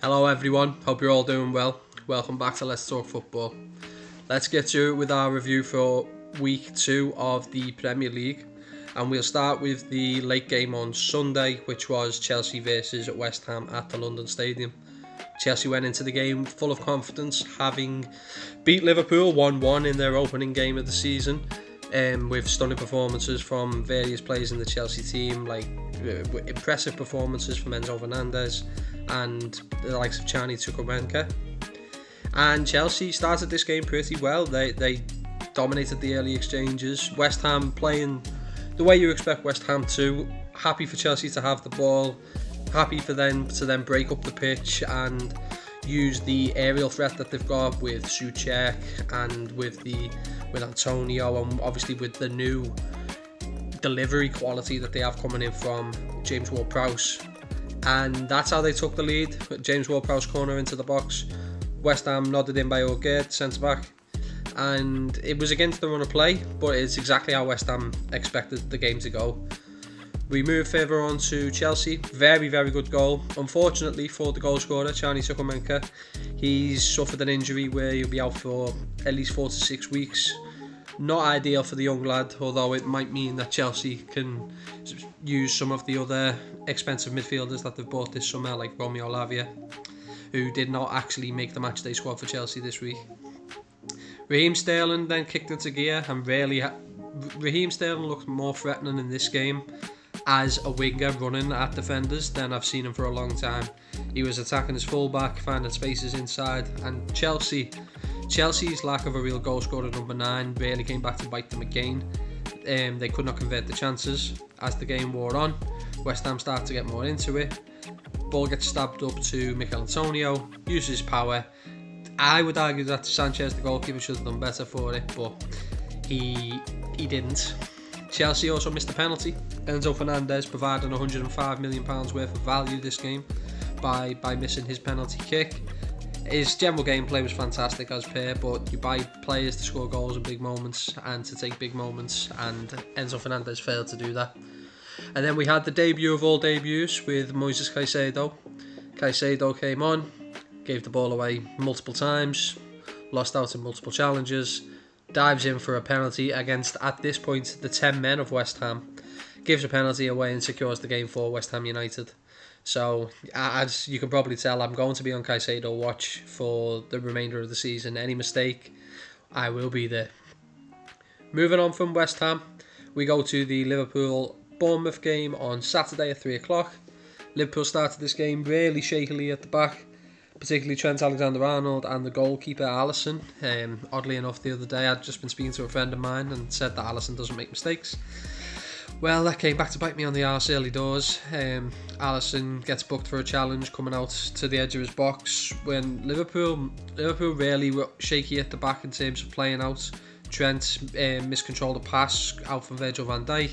Hello everyone, hope you're all doing well. Welcome back to Let's Talk Football. Let's get to it with our review for week 2 of the Premier League. And we'll start with the late game on Sunday, which was Chelsea versus West Ham at the London Stadium. Chelsea went into the game full of confidence, having beat Liverpool 1-1 in their opening game of the season, with stunning performances from various players in the Chelsea team, like impressive performances from Enzo Fernandez and the likes of Charlie Chukwuemeka. And Chelsea started this game pretty well. They dominated the early exchanges. West Ham playing the way you expect West Ham to. Happy for Chelsea to have the ball. Happy for them to then break up the pitch and use the aerial threat that they've got with Souček and with Antonio, and obviously with the new delivery quality that they have coming in from James Ward-Prowse. And that's how they took the lead. James Ward-Prowse corner into the box. West Ham nodded in by Oged, centre-back. And it was against the run of play, but it's exactly how West Ham expected the game to go. We move further on to Chelsea. Very, very good goal. Unfortunately for the goal scorer, Charlie Chukwuemeka, he's suffered an injury where he'll be out for at least 4 to 6 weeks. Not ideal for the young lad, although it might mean that Chelsea can use some of the other expensive midfielders that they've bought this summer, like Romeo Lavia, who did not actually make the matchday squad for Chelsea this week. Raheem Sterling then kicked into gear, and Raheem Sterling looked more threatening in this game as a winger running at defenders than I've seen him for a long time. He was attacking his fullback, finding spaces inside, and Chelsea's lack of a real goal scorer at number 9 really came back to bite them again. They could not convert the chances. As the game wore on, West Ham started to get more into it. Ball gets stabbed up to Mikel Antonio, uses power. I would argue that Sanchez, the goalkeeper, should have done better for it, but he didn't. Chelsea also missed a penalty. Enzo Fernandez provided £105 million worth of value this game by missing his penalty kick. His general gameplay was fantastic as per, but you buy players to score goals in big moments and to take big moments, and Enzo Fernandez failed to do that. And then we had the debut of all debuts with Moises Caicedo. Caicedo came on, gave the ball away multiple times, lost out in multiple challenges, dives in for a penalty against, at this point, the 10 men of West Ham, gives a penalty away and secures the game for West Ham United. So, as you can probably tell, I'm going to be on Caicedo watch for the remainder of the season. Any mistake, I will be there. Moving on from West Ham, we go to the Liverpool-Bournemouth game on Saturday at 3 o'clock. Liverpool started this game really shakily at the back, particularly Trent Alexander-Arnold and the goalkeeper Alisson. Oddly enough, the other day I'd just been speaking to a friend of mine and said that Alisson doesn't make mistakes. Well, that came back to bite me on the arse early doors. Alisson gets booked for a challenge coming out to the edge of his box when Liverpool really were shaky at the back in terms of playing out. Trent miscontrolled a pass out from Virgil van Dijk.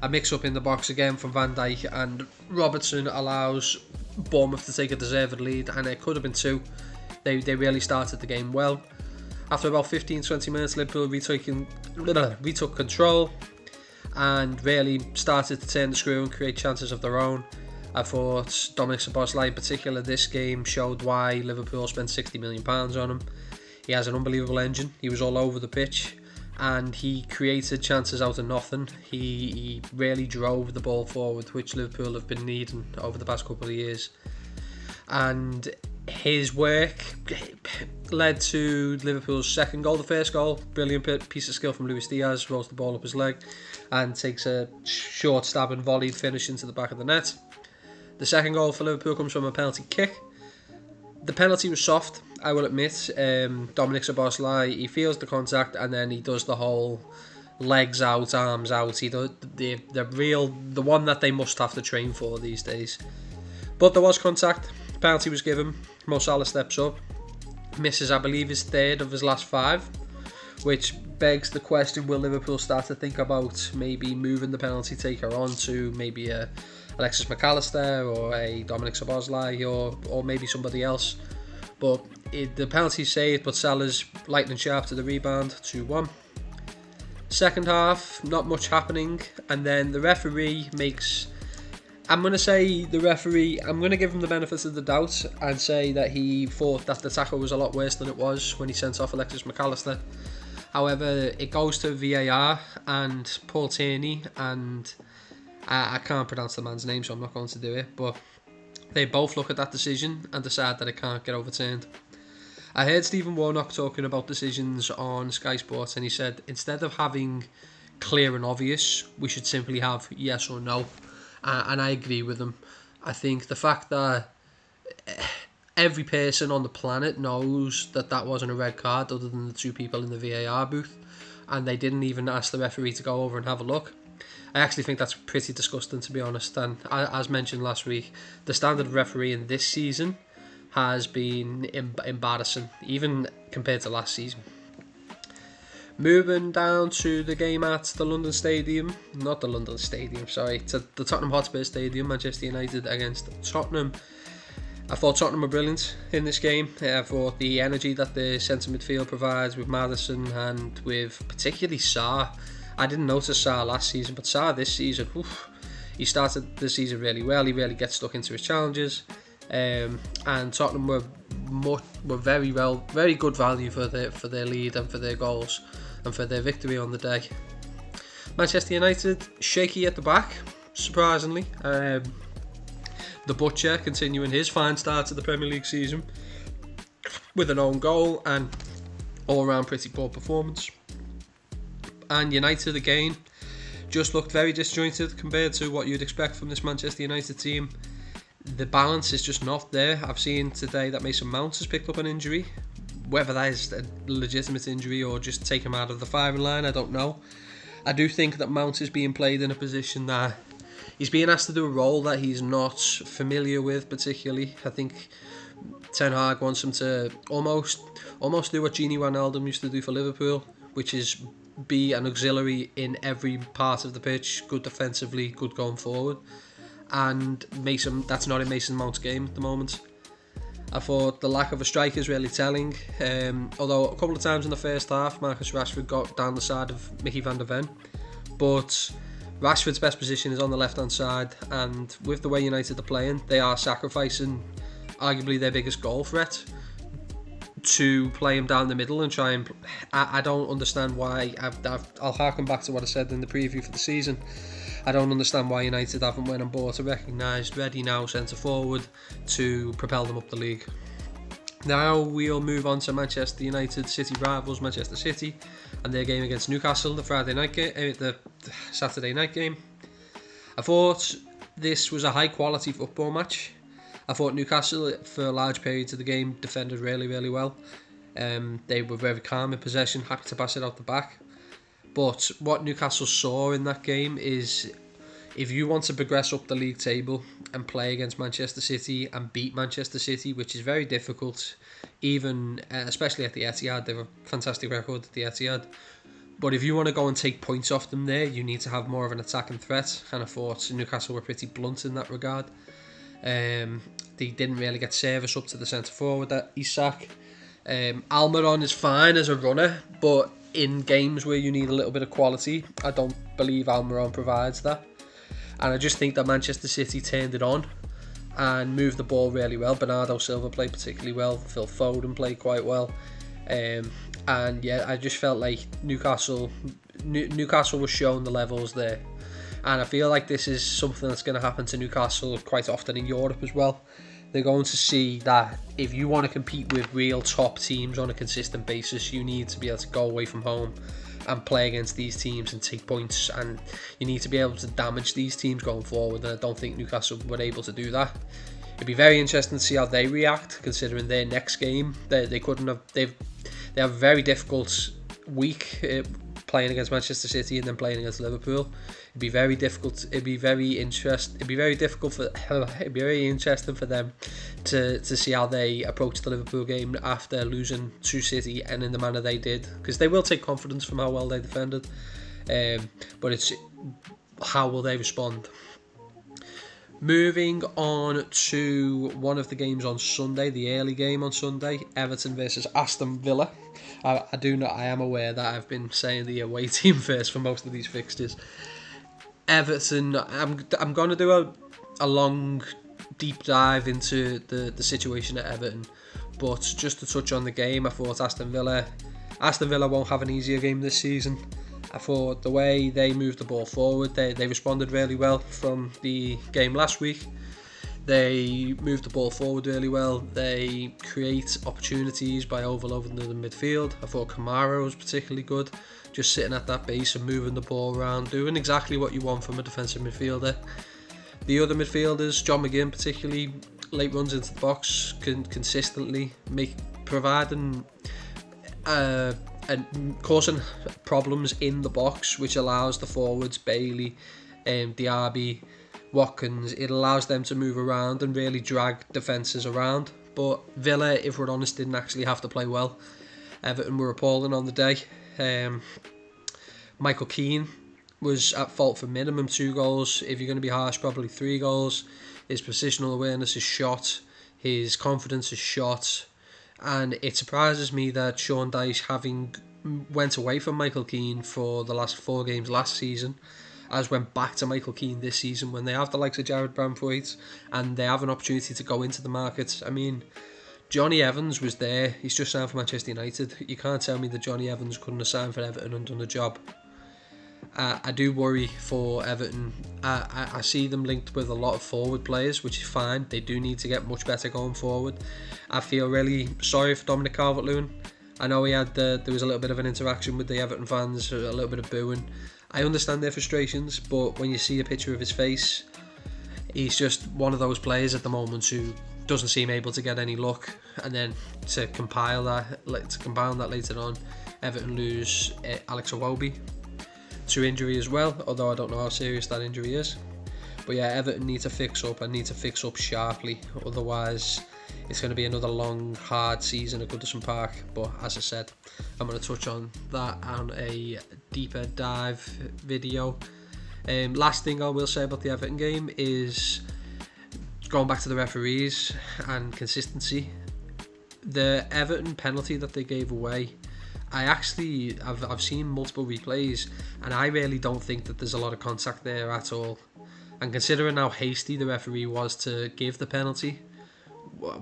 A mix-up in the box again from Van Dijk, and Robertson allows Bournemouth to take a deserved lead, and it could have been 2. They really started the game well. After about 15-20 minutes, Liverpool retook control and really started to turn the screw and create chances of their own. I thought Dominic Szoboszlai in particular this game showed why Liverpool spent £60 million on him. He has an unbelievable engine. He was all over the pitch and he created chances out of nothing. He really drove the ball forward, which Liverpool have been needing over the past couple of years. And his work led to Liverpool's second goal. The first goal, brilliant piece of skill from Luis Diaz, rolls the ball up his leg and takes a short stab and volleyed finish into the back of the net. The second goal for Liverpool comes from a penalty kick. The penalty was soft, I will admit. Dominic Szoboszlai, he feels the contact and then he does the whole legs out, arms out. He does the one that they must have to train for these days. But there was contact. Penalty was given. Mo Salah steps up, misses, I believe, his 3rd of his last 5, which begs the question: will Liverpool start to think about maybe moving the penalty taker on to maybe a Alexis McAllister or a Dominic Szoboszlai or maybe somebody else? But the penalty's saved, but Salah's lightning sharp to the rebound, 2-1. Second half, not much happening, and then the referee makes I'm going to say the referee, I'm going to give him the benefit of the doubt and say that he thought that the tackle was a lot worse than it was when he sent off Alexis McAllister. However, it goes to VAR and Paul Tierney, and I can't pronounce the man's name, so I'm not going to do it, but they both look at that decision and decide that it can't get overturned. I heard Stephen Warnock talking about decisions on Sky Sports, and he said instead of having clear and obvious, we should simply have yes or no. And I agree with him. I think the fact that every person on the planet knows that that wasn't a red card other than the two people in the VAR booth, and they didn't even ask the referee to go over and have a look. I actually think that's pretty disgusting, to be honest. And as mentioned last week, the standard of refereeing this season has been embarrassing, even compared to last season. Moving down to the game at the London Stadium, not the London Stadium, sorry, to the Tottenham Hotspur Stadium, Manchester United against Tottenham. I thought Tottenham were brilliant in this game. I thought the energy that the centre midfield provides with Maddison and with particularly Sarr. I didn't notice Sarr last season, but Sarr this season, he started the season really well. He really gets stuck into his challenges. And Tottenham were very good value for their lead and for their goals and for their victory on the day. Manchester United shaky at the back, surprisingly. The Butcher continuing his fine start to the Premier League season with an own goal and all round pretty poor performance. And United again just looked very disjointed compared to what you'd expect from this Manchester United team. The balance is just not there. I've seen today that Mason Mount has picked up an injury. Whether that is a legitimate injury or just take him out of the firing line, I don't know. I do think that Mount is being played in a position that he's being asked to do a role that he's not familiar with particularly. I think Ten Hag wants him to almost do what Gini Wijnaldum used to do for Liverpool, which is be an auxiliary in every part of the pitch, good defensively, good going forward. And that's not in Mason Mount's game at the moment. I thought the lack of a striker is really telling. Although a couple of times in the first half, Marcus Rashford got down the side of Mickey van der Ven. But Rashford's best position is on the left-hand side, and with the way United are playing, they are sacrificing arguably their biggest goal threat to play him down the middle and try and... I don't understand why. I'll harken back to what I said in the preview for the season. I don't understand why United haven't went and bought a recognised, ready now centre forward to propel them up the league. Now we'll move on to Manchester United City rivals Manchester City and their game against Newcastle, the Saturday night game. I thought this was a high quality football match. I thought Newcastle for large periods of the game defended really, really well. They were very calm in possession, happy to pass it out the back. But what Newcastle saw in that game is if you want to progress up the league table and play against Manchester City and beat Manchester City, which is very difficult, even especially at the Etihad, they have a fantastic record at the Etihad. But if you want to go and take points off them there, you need to have more of an attacking threat. And I thought Newcastle were pretty blunt in that regard. They didn't really get service up to the centre forward at Isak. Almiron is fine as a runner, but in games where you need a little bit of quality, I don't believe Almiron provides that. And I just think that Manchester City turned it on and moved the ball really well. Bernardo Silva played particularly well. Phil Foden played quite well. And yeah, I just felt like Newcastle was showing the levels there. And I feel like this is something that's going to happen to Newcastle quite often in Europe as well. They're going to see that if you want to compete with real top teams on a consistent basis, you need to be able to go away from home and play against these teams and take points, and you need to be able to damage these teams going forward, and I don't think Newcastle were able to do that. It'd be very interesting to see how they react, considering their next game. They have a very difficult week playing against Manchester City and then playing against Liverpool. It'd be very difficult. It'd be very interesting for them to see how they approach the Liverpool game after losing to City and in the manner they did, because they will take confidence from how well they defended. But it's how will they respond. Moving on to one of the games on Sunday, the early game on Sunday, Everton versus Aston Villa. I am aware that I've been saying the away team first for most of these fixtures. Everton, I'm going to do a long, deep dive into the situation at Everton. But just to touch on the game, I thought Aston Villa won't have an easier game this season. I thought the way they moved the ball forward, they responded really well from the game last week. They moved the ball forward really well. They create opportunities by overloading the midfield. I thought Kamara was particularly good, just sitting at that base and moving the ball around, doing exactly what you want from a defensive midfielder. The other midfielders, John McGinn particularly, late runs into the box, can consistently providing and causing problems in the box, which allows the forwards, Bailey, Diaby, Watkins, it allows them to move around and really drag defences around. But Villa, if we're honest, didn't actually have to play well. Everton were appalling on the day. Michael Keane was at fault for minimum 2 goals. If you're going to be harsh, probably 3 goals. His positional awareness is shot. His confidence is shot. And it surprises me that Sean Dyche, having went away from Michael Keane for the last 4 games last season, has went back to Michael Keane this season when they have the likes of Jared Branthwaite and they have an opportunity to go into the market. I mean, Johnny Evans was there. He's just signed for Manchester United. You can't tell me that Johnny Evans couldn't have signed for Everton and done the job. I do worry for Everton. I see them linked with a lot of forward players, which is fine. They do need to get much better going forward. I feel really sorry for Dominic Calvert-Lewin. I know there was a little bit of an interaction with the Everton fans, a little bit of booing. I understand their frustrations, but when you see a picture of his face, he's just one of those players at the moment who doesn't seem able to get any luck. And then to compound that later on, Everton lose Alex Iwobi to injury as well, although I don't know how serious that injury is. But yeah, Everton need to fix up and need to fix up sharply, otherwise it's going to be another long, hard season at Goodison Park. But as I said, I'm going to touch on that on a deeper dive video. Last thing I will say about the Everton game is going back to the referees and consistency. The Everton penalty that they gave away, I've seen multiple replays and I really don't think that there's a lot of contact there at all. And considering how hasty the referee was to give the penalty,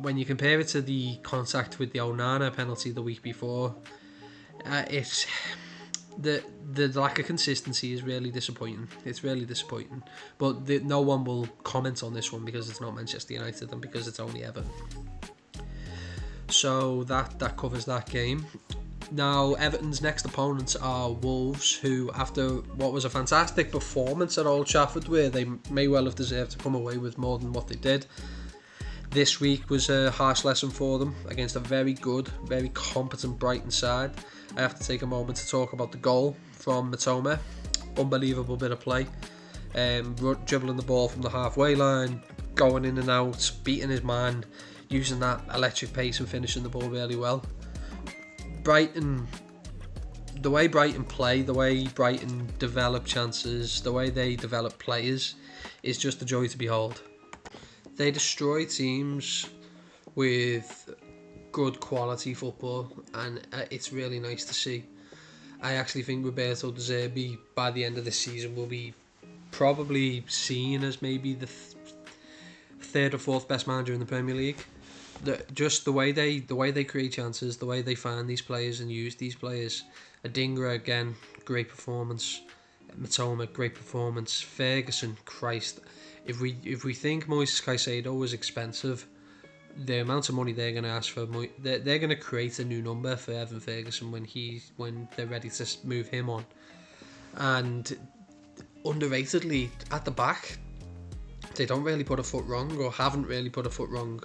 when you compare it to the contact with the Onana penalty the week before, it's the lack of consistency is really disappointing. It's really disappointing. But no one will comment on this one because it's not Manchester United and because it's only Everton. So that covers that game. Now, Everton's next opponents are Wolves, who, after what was a fantastic performance at Old Trafford, where they may well have deserved to come away with more than what they did, this week was a harsh lesson for them against a very good, very competent Brighton side. I have to take a moment to talk about the goal from Mitoma. Unbelievable bit of play. Dribbling the ball from the halfway line, going in and out, beating his man, using that electric pace and finishing the ball really well. Brighton, the way Brighton play, the way Brighton develop chances, the way they develop players is just a joy to behold. They destroy teams with good quality football and it's really nice to see. I actually think Roberto De Zerbi by the end of this season will be probably seen as maybe the third or fourth best manager in the Premier League. Just the way they create chances, the way they find these players and use these players. Adingra again, great performance. Mitoma, great performance. Ferguson, Christ, if we think Moises Caicedo was expensive, the amount of money they're going to ask for, they're going to create a new number for Evan Ferguson when they're ready to move him on. And underratedly, at the back, they don't really put a foot wrong, or haven't really put a foot wrong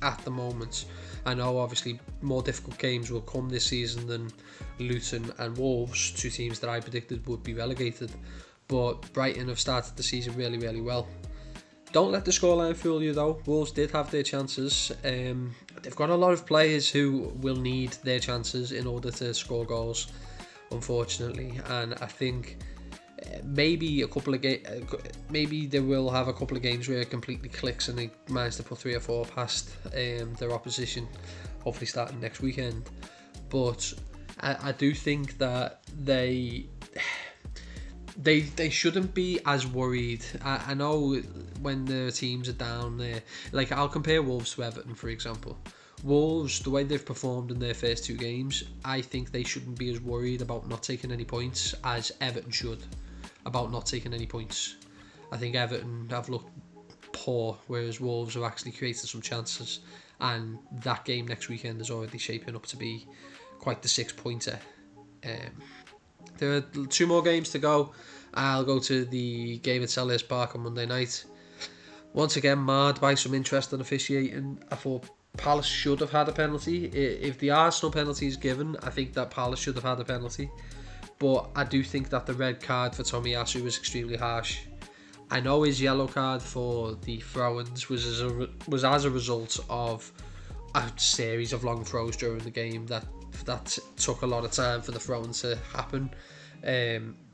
at the moment. I know obviously more difficult games will come this season than Luton and Wolves, 2 teams that I predicted would be relegated, but Brighton have started the season really, really well. Don't let the scoreline fool you though. Wolves did have their chances. They've got a lot of players who will need their chances in order to score goals, unfortunately, and I think maybe they will have a couple of games where it completely clicks and they manage to put 3 or 4 past their opposition, hopefully starting next weekend. But I do think that they shouldn't be as worried. I know when the teams are down there, like I'll compare Wolves to Everton, for example. Wolves, the way they've performed in their first 2 games, I think they shouldn't be as worried about not taking any points as Everton should about not taking any points. I think Everton have looked poor, whereas Wolves have actually created some chances, and that game next weekend is already shaping up to be quite the 6-pointer. There are 2 more games to go. I'll go to the game at Selhurst Park on Monday night. Once again, marred by some interesting officiating. I thought Palace should have had a penalty. If the Arsenal penalty is given, I think that Palace should have had a penalty. But I do think that the red card for Tomiyasu was extremely harsh. I know his yellow card for the throw-ins was as a result of a series of long throws during the game that took a lot of time for the throw-in to happen.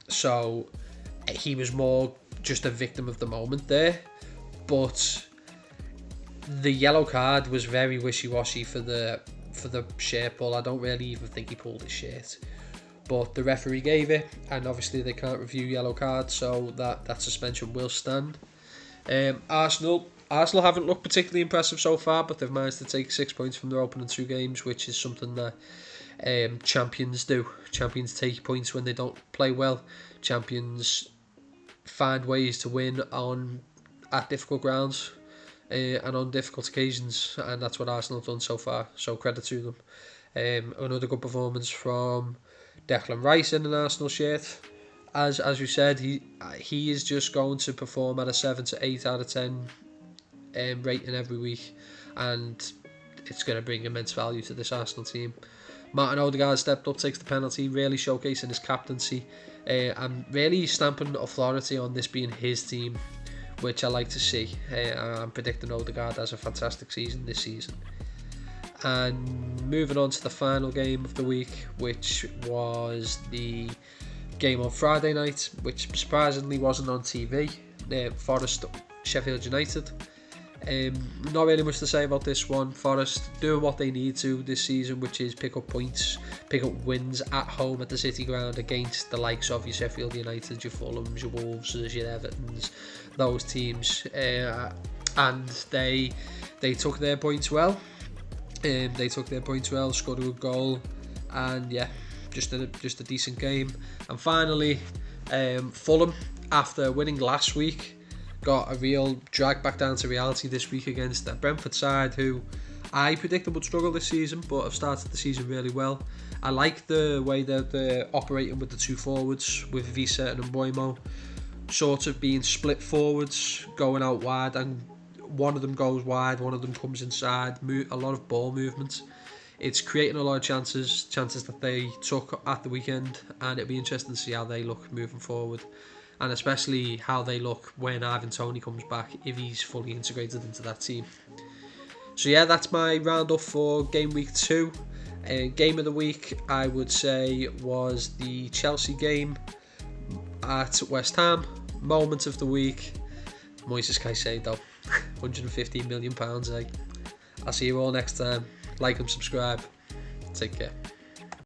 So he was more just a victim of the moment there. But the yellow card was very wishy-washy for the shirt pull. I don't really even think he pulled his shirt, but the referee gave it, and obviously they can't review yellow cards, so that suspension will stand. Arsenal haven't looked particularly impressive so far, but they've managed to take 6 points from their opening 2 games, which is something that champions do. Champions take points when they don't play well. Champions find ways to win at difficult grounds and on difficult occasions, and that's what Arsenal have done so far, so credit to them. Another good performance from Declan Rice in an Arsenal shirt. As you said, he is just going to perform at a 7 to 8 out of 10 rating every week, and it's going to bring immense value to this Arsenal team. Martin Odegaard stepped up, takes the penalty, really showcasing his captaincy and really stamping authority on this being his team, which I like to see. I'm predicting Odegaard has a fantastic season this season. And moving on to the final game of the week, which was the game on Friday night, which surprisingly wasn't on TV. Forest Sheffield United. Not really much to say about this one. Forest doing what they need to this season, which is pick up points, pick up wins at home at the City Ground against the likes of your Sheffield United, your Fulhams, your Wolves, your Evertons, those teams, and they took their points well. Scored a good goal, and yeah, just a decent game. And finally, Fulham, after winning last week, got a real drag back down to reality this week against the Brentford side, who I predicted would struggle this season, but have started the season really well. I like the way that they're operating with the 2 forwards, with Visa and Mboimo, sort of being split forwards, going out wide, and one of them goes wide, one of them comes inside, a lot of ball movement. It's creating a lot of chances that they took at the weekend, and it'll be interesting to see how they look moving forward, and especially how they look when Ivan Toney comes back, if he's fully integrated into that team. So yeah, that's my roundup for game week 2. Game of the week, I would say, was the Chelsea game at West Ham. Moment of the week, Moises Caicedo, £115 million, eh? I'll see you all next time. Like and subscribe. Take care.